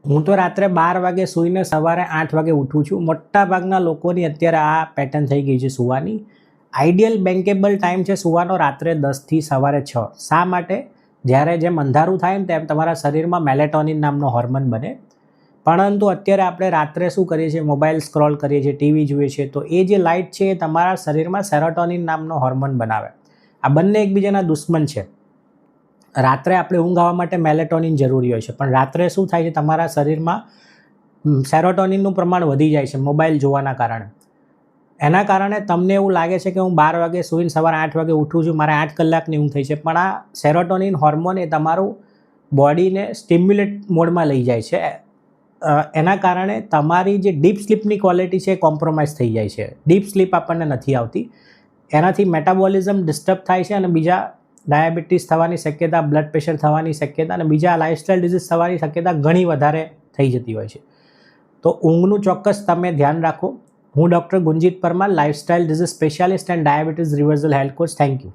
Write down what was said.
હું તો રાત્રે 12 વાગે સૂઈને સવારે 8 વાગે ઉઠું છું. મોટાભાગના લોકોની અત્યારે આ પેટર્ન થઈ ગઈ છે સૂવાની. આઈડિયલ બેન્કેબલ ટાઈમ છે સૂવાનો રાત્રે 10થી સવારે 6. શા માટે? જ્યારે જેમ અંધારું થાય ને તેમ તમારા શરીરમાં મેલેટોનિન નામનો હોર્મોન બને. પરંતુ અત્યારે આપણે રાત્રે શું કરીએ છીએ? મોબાઈલ સ્ક્રોલ કરીએ છીએ, ટીવી જોઈએ છીએ, તો એ જે લાઇટ છે એ તમારા શરીરમાં સેરોટોનિન નામનો હોર્મોન બનાવે. આ બંને એકબીજાના દુશ્મન છે. રાત્રે આપણે ઊંઘ આવવા માટે મેલેટોનિન જરૂરી હોય છે, પણ રાત્રે શું થાય છે? તમારા શરીરમાં સેરોટોનિનનું પ્રમાણ વધી જાય છે મોબાઈલ જોવાના કારણે. એના કારણે તમને એવું લાગે છે કે હું 12 વાગે સૂઈને સવારે 8 વાગે ઉઠું છું, મારે 8 કલાકની ઊંઘ થઈ છે, પણ આ સેરોટોનિન હોર્મોન એ તમારું બોડીને સ્ટિમ્યુલેટ મોડમાં લઈ જાય છે. એના કારણે તમારી જે ડીપ સ્લીપની ક્વોલિટી છે એ કોમ્પ્રોમાઇઝ થઈ જાય છે. ડીપ સ્લીપ આપણને નથી આવતી. એનાથી મેટાબોલિઝમ ડિસ્ટર્બ થાય છે અને બીજા ડાયાબિટીસ થવાની શક્યતા, બ્લડ પ્રેશર થવાની શક્યતા અને બીજા લાઇફસ્ટાઇલ ડિઝીઝ થવાની શક્યતા ઘણી વધારે થઈ જતી હોય છે. તો ઊંઘનું ચોક્કસ તમે ધ્યાન રાખો. હું doctor Gunjit Parmar, lifestyle disease specialist and diabetes reversal health coach. Thank you.